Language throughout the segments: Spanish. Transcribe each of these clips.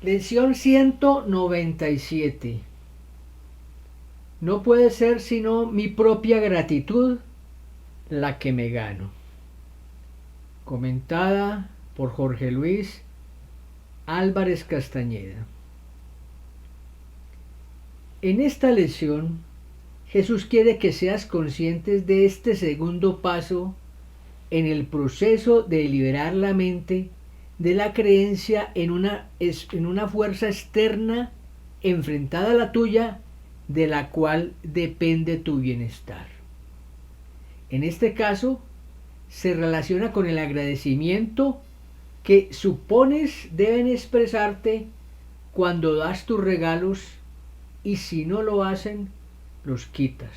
Lección 197. No puede ser sino mi propia gratitud la que me gano. Comentada por Jorge Luis Álvarez Castañeda. En esta lección, Jesús quiere que seas conscientes de este segundo paso en el proceso de liberar la mente de la creencia en una fuerza externa enfrentada a la tuya, de la cual depende tu bienestar. En este caso, se relaciona con el agradecimiento que supones deben expresarte cuando das tus regalos y si no lo hacen, los quitas,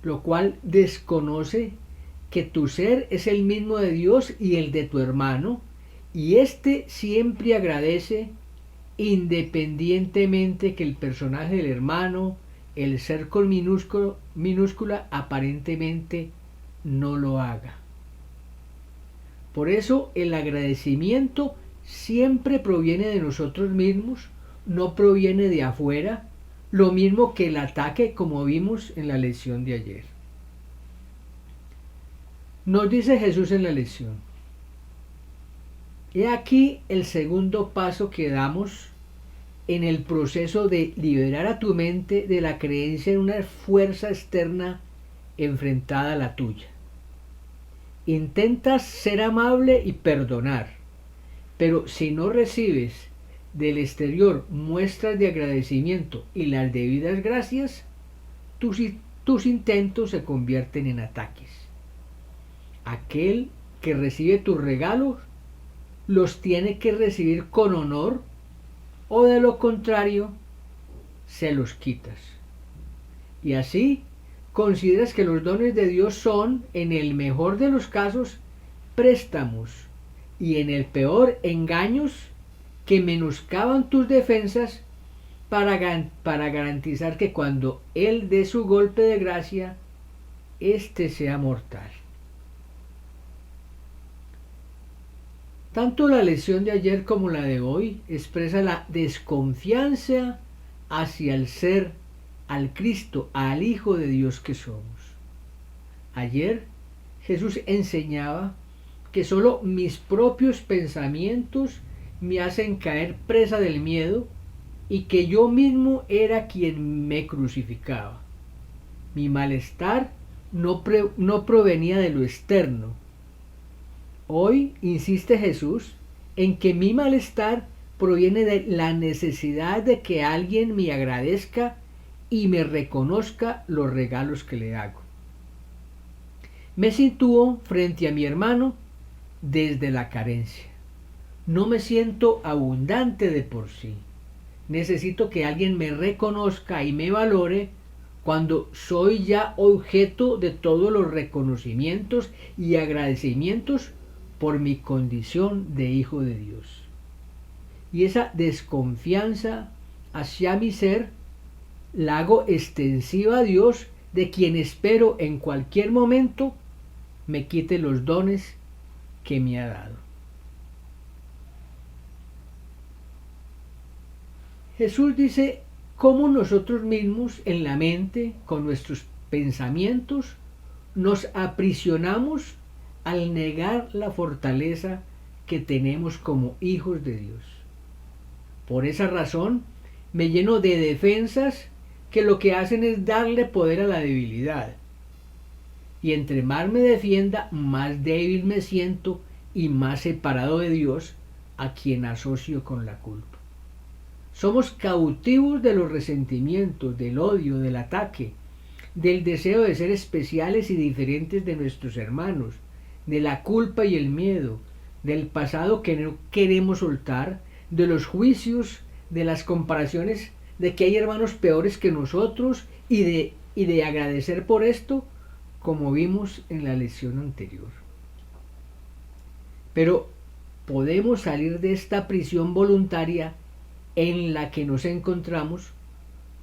lo cual desconoce que tu ser es el mismo de Dios y el de tu hermano, y éste siempre agradece independientemente que el personaje del hermano, el ser con minúscula, aparentemente no lo haga. Por eso el agradecimiento siempre proviene de nosotros mismos, no proviene de afuera, lo mismo que el ataque, como vimos en la lección de ayer. Nos dice Jesús en la lección: he aquí el segundo paso que damos en el proceso de liberar a tu mente de la creencia en una fuerza externa enfrentada a la tuya. Intentas ser amable y perdonar, pero si no recibes del exterior muestras de agradecimiento y las debidas gracias, tus intentos se convierten en ataques. Aquel que recibe tus regalos los tiene que recibir con honor, o de lo contrario se los quitas. Y así consideras que los dones de Dios son, en el mejor de los casos, préstamos, y en el peor, engaños que menoscaban tus defensas para garantizar que cuando Él dé su golpe de gracia, éste sea mortal. Tanto la lección de ayer como la de hoy expresa la desconfianza hacia el ser, al Cristo, al Hijo de Dios que somos. Ayer Jesús enseñaba que solo mis propios pensamientos me hacen caer presa del miedo y que yo mismo era quien me crucificaba. Mi malestar no provenía de lo externo. Hoy insiste Jesús en que mi malestar proviene de la necesidad de que alguien me agradezca y me reconozca los regalos que le hago. Me sitúo frente a mi hermano desde la carencia. No me siento abundante de por sí. Necesito que alguien me reconozca y me valore cuando soy ya objeto de todos los reconocimientos y agradecimientos por mi condición de hijo de Dios. Y esa desconfianza hacia mi ser la hago extensiva a Dios, de quien espero en cualquier momento me quite los dones que me ha dado. Jesús dice cómo nosotros mismos en la mente, con nuestros pensamientos, nos aprisionamos al negar la fortaleza que tenemos como hijos de Dios. Por esa razón, me lleno de defensas que lo que hacen es darle poder a la debilidad. Y entre más me defienda, más débil me siento y más separado de Dios, a quien asocio con la culpa. Somos cautivos de los resentimientos, del odio, del ataque, del deseo de ser especiales y diferentes de nuestros hermanos, de la culpa y el miedo, del pasado que no queremos soltar, de los juicios, de las comparaciones, de que hay hermanos peores que nosotros y de agradecer por esto, como vimos en la lección anterior. Pero podemos salir de esta prisión voluntaria en la que nos encontramos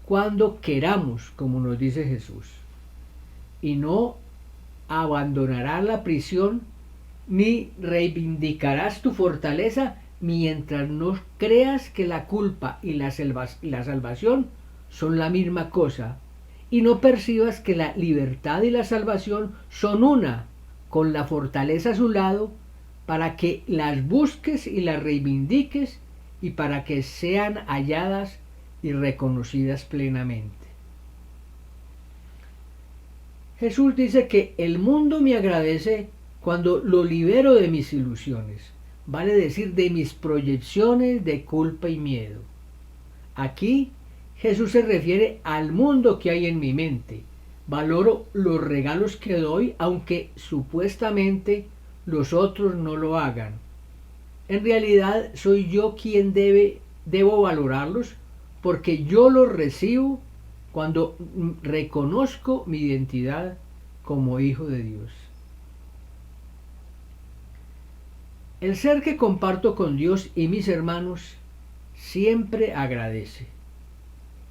cuando queramos, como nos dice Jesús, y no abandonarás la prisión ni reivindicarás tu fortaleza mientras no creas que la culpa y la salvación son la misma cosa, y no percibas que la libertad y la salvación son una, con la fortaleza a su lado, para que las busques y las reivindiques y para que sean halladas y reconocidas plenamente. Jesús dice que el mundo me agradece cuando lo libero de mis ilusiones, vale decir de mis proyecciones de culpa y miedo. Aquí Jesús se refiere al mundo que hay en mi mente. Valoro los regalos que doy, aunque supuestamente los otros no lo hagan. En realidad soy yo quien debo valorarlos, porque yo los recibo cuando reconozco mi identidad como hijo de Dios. El ser que comparto con Dios y mis hermanos siempre agradece.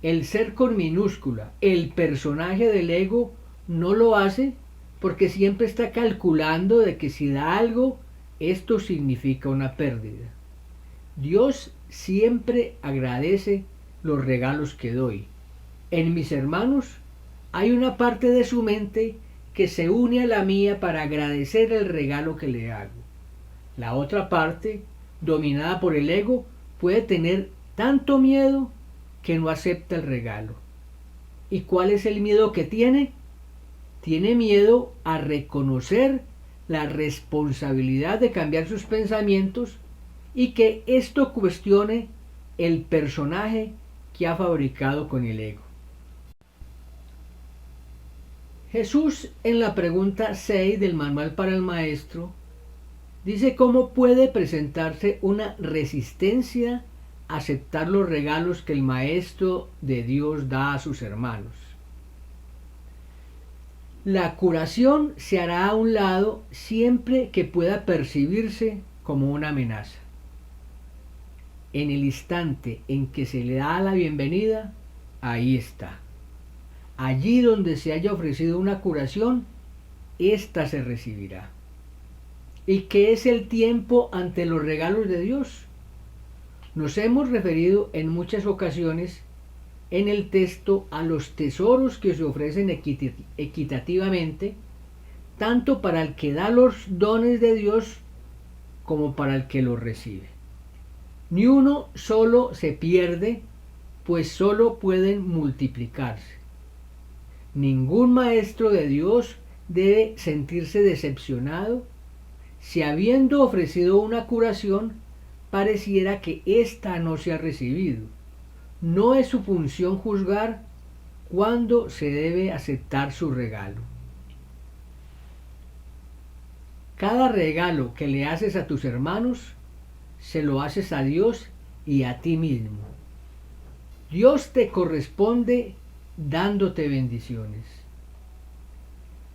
El ser con minúscula, el personaje del ego, no lo hace porque siempre está calculando de que si da algo, esto significa una pérdida. Dios siempre agradece los regalos que doy. En mis hermanos hay una parte de su mente que se une a la mía para agradecer el regalo que le hago. La otra parte, dominada por el ego, puede tener tanto miedo que no acepta el regalo. ¿Y cuál es el miedo que tiene? Tiene miedo a reconocer la responsabilidad de cambiar sus pensamientos y que esto cuestione el personaje que ha fabricado con el ego. Jesús, en la pregunta 6 del Manual para el Maestro, dice cómo puede presentarse una resistencia a aceptar los regalos que el Maestro de Dios da a sus hermanos. La curación se hará a un lado siempre que pueda percibirse como una amenaza. En el instante en que se le da la bienvenida, ahí está. Allí donde se haya ofrecido una curación, ésta se recibirá. ¿Y qué es el tiempo ante los regalos de Dios? Nos hemos referido en muchas ocasiones en el texto a los tesoros que se ofrecen equitativamente, tanto para el que da los dones de Dios como para el que los recibe. Ni uno solo se pierde, pues solo pueden multiplicarse. Ningún maestro de Dios debe sentirse decepcionado si, habiendo ofrecido una curación, pareciera que ésta no se ha recibido. No es su función juzgar cuándo se debe aceptar su regalo. Cada regalo que le haces a tus hermanos, se lo haces a Dios y a ti mismo. Dios te corresponde dándote bendiciones.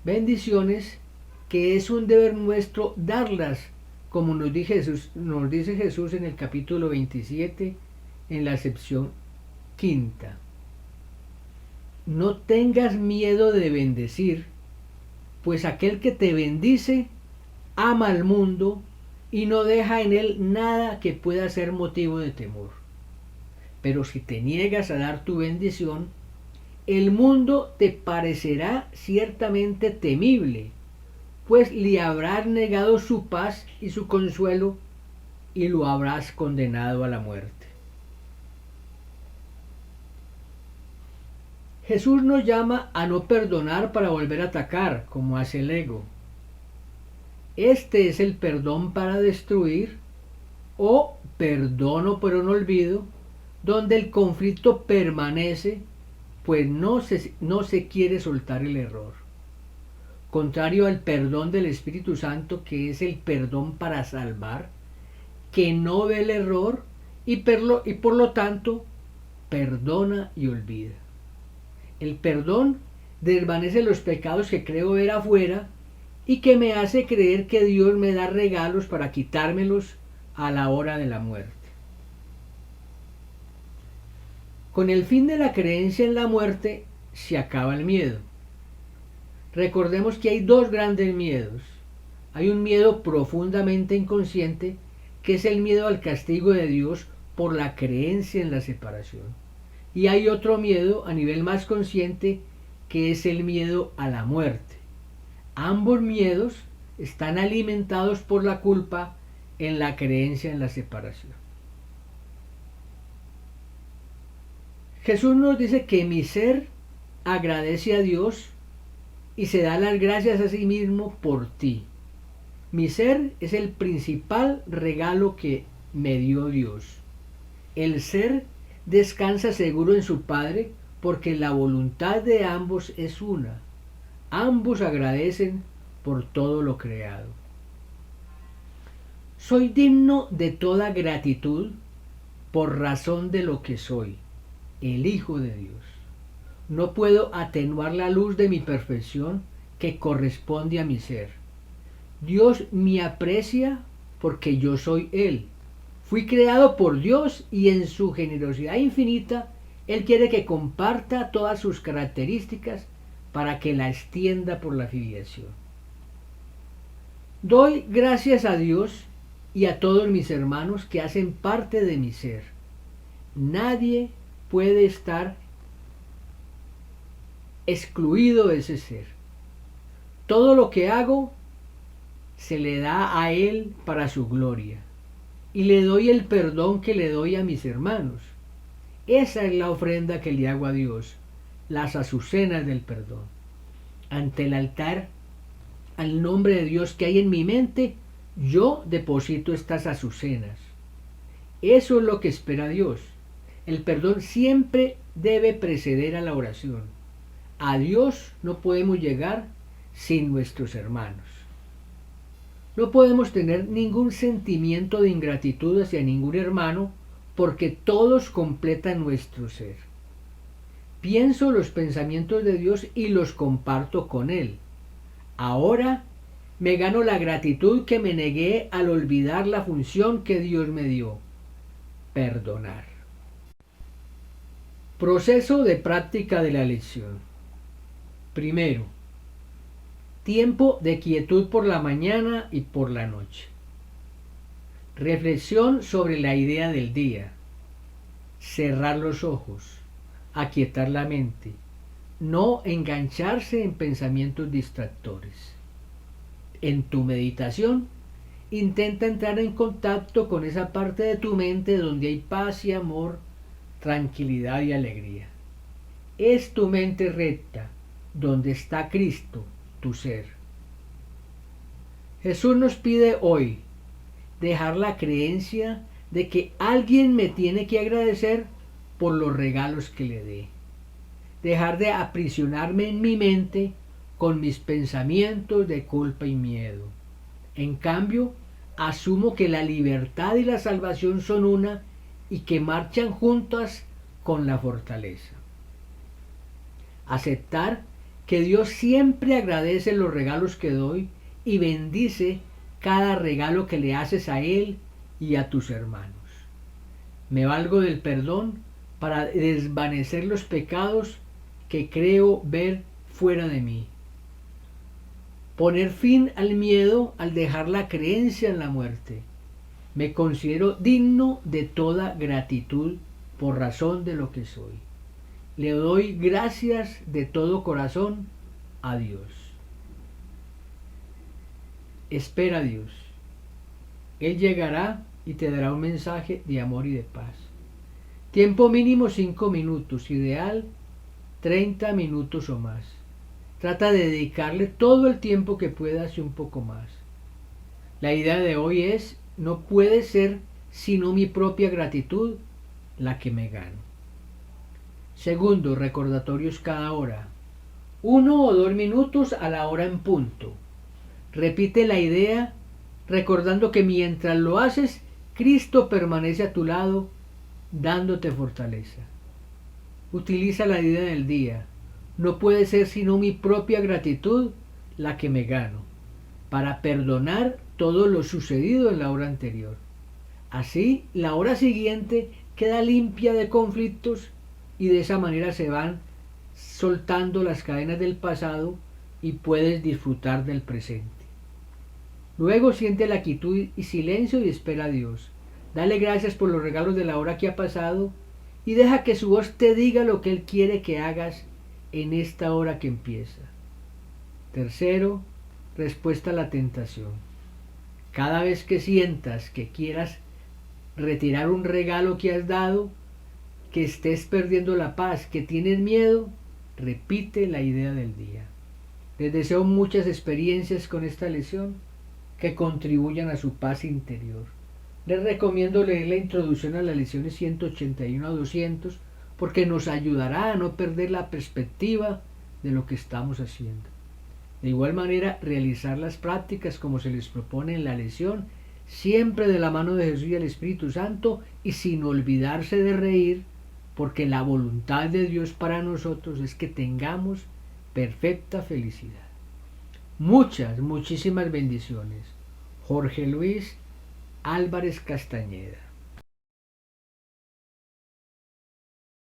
Bendiciones que es un deber nuestro darlas, como nos dice Jesús en el capítulo 27, en la sección 5. No tengas miedo de bendecir, pues aquel que te bendice ama al mundo y no deja en él nada que pueda ser motivo de temor. Pero si te niegas a dar tu bendición, el mundo te parecerá ciertamente temible, pues le habrás negado su paz y su consuelo y lo habrás condenado a la muerte. Jesús nos llama a no perdonar para volver a atacar, como hace el ego. Este es el perdón para destruir o perdono por un olvido, donde el conflicto permanece, pues no se quiere soltar el error. Contrario al perdón del Espíritu Santo, que es el perdón para salvar, que no ve el error y por lo tanto perdona y olvida. El perdón desvanece los pecados que creo ver afuera y que me hace creer que Dios me da regalos para quitármelos a la hora de la muerte. Con el fin de la creencia en la muerte se acaba el miedo. Recordemos que hay dos grandes miedos. Hay un miedo profundamente inconsciente que es el miedo al castigo de Dios por la creencia en la separación. Y hay otro miedo a nivel más consciente, que es el miedo a la muerte. Ambos miedos están alimentados por la culpa en la creencia en la separación. Jesús nos dice que mi ser agradece a Dios y se da las gracias a sí mismo por ti. Mi ser es el principal regalo que me dio Dios. El ser descansa seguro en su Padre porque la voluntad de ambos es una. Ambos agradecen por todo lo creado. Soy digno de toda gratitud por razón de lo que soy, el Hijo de Dios. No puedo atenuar la luz de mi perfección que corresponde a mi ser. Dios me aprecia porque yo soy Él. Fui creado por Dios y en su generosidad infinita, Él quiere que comparta todas sus características para que la extienda por la filiación. Doy gracias a Dios y a todos mis hermanos que hacen parte de mi ser. Nadie puede estar excluido de ese ser. Todo lo que hago se le da a Él para su gloria. Y le doy el perdón que le doy a mis hermanos. Esa es la ofrenda que le hago a Dios, las azucenas del perdón. Ante el altar, al nombre de Dios que hay en mi mente, yo deposito estas azucenas. Eso es lo que espera Dios. El perdón siempre debe preceder a la oración. A Dios no podemos llegar sin nuestros hermanos. No podemos tener ningún sentimiento de ingratitud hacia ningún hermano porque todos completan nuestro ser. Pienso los pensamientos de Dios y los comparto con Él. Ahora me gano la gratitud que me negué al olvidar la función que Dios me dio: perdonar. Proceso de práctica de la lección. Primero, tiempo de quietud por la mañana y por la noche. Reflexión sobre la idea del día. Cerrar los ojos. Aquietar la mente. No engancharse en pensamientos distractores. En tu meditación, intenta entrar en contacto con esa parte de tu mente donde hay paz y amor, tranquilidad y alegría. Es tu mente recta, donde está Cristo, tu ser. Jesús nos pide hoy dejar la creencia de que alguien me tiene que agradecer por los regalos que le dé. Dejar de aprisionarme en mi mente con mis pensamientos de culpa y miedo. En cambio, asumo que la libertad y la salvación son una y que marchan juntas con la fortaleza. Aceptar que Dios siempre agradece los regalos que doy y bendice cada regalo que le haces a Él y a tus hermanos. Me valgo del perdón para desvanecer los pecados que creo ver fuera de mí. Poner fin al miedo al dejar la creencia en la muerte. Me considero digno de toda gratitud por razón de lo que soy. Le doy gracias de todo corazón a Dios. Espera a Dios. Él llegará y te dará un mensaje de amor y de paz. Tiempo mínimo 5 minutos, ideal 30 minutos o más. Trata de dedicarle todo el tiempo que puedas y un poco más. La idea de hoy es: no puede ser sino mi propia gratitud la que me gano. Segundo, recordatorios cada hora. 1 o 2 minutos a la hora en punto. Repite la idea recordando que mientras lo haces, Cristo permanece a tu lado dándote fortaleza. Utiliza la idea del día. No puede ser sino mi propia gratitud la que me gano, para perdonar todo lo sucedido en la hora anterior. Así, la hora siguiente queda limpia de conflictos y de esa manera se van soltando las cadenas del pasado y puedes disfrutar del presente. Luego siente la quietud y silencio y espera a Dios. Dale gracias por los regalos de la hora que ha pasado y deja que su voz te diga lo que Él quiere que hagas en esta hora que empieza. Tercero, respuesta a la tentación. Cada vez que sientas que quieras retirar un regalo que has dado, que estés perdiendo la paz, que tienes miedo, repite la idea del día. Les deseo muchas experiencias con esta lección que contribuyan a su paz interior. Les recomiendo leer la introducción a las lecciones 181 a 200 porque nos ayudará a no perder la perspectiva de lo que estamos haciendo. De igual manera, realizar las prácticas como se les propone en la lección, siempre de la mano de Jesús y el Espíritu Santo y sin olvidarse de reír, porque la voluntad de Dios para nosotros es que tengamos perfecta felicidad. Muchísimas bendiciones. Jorge Luis Álvarez Castañeda.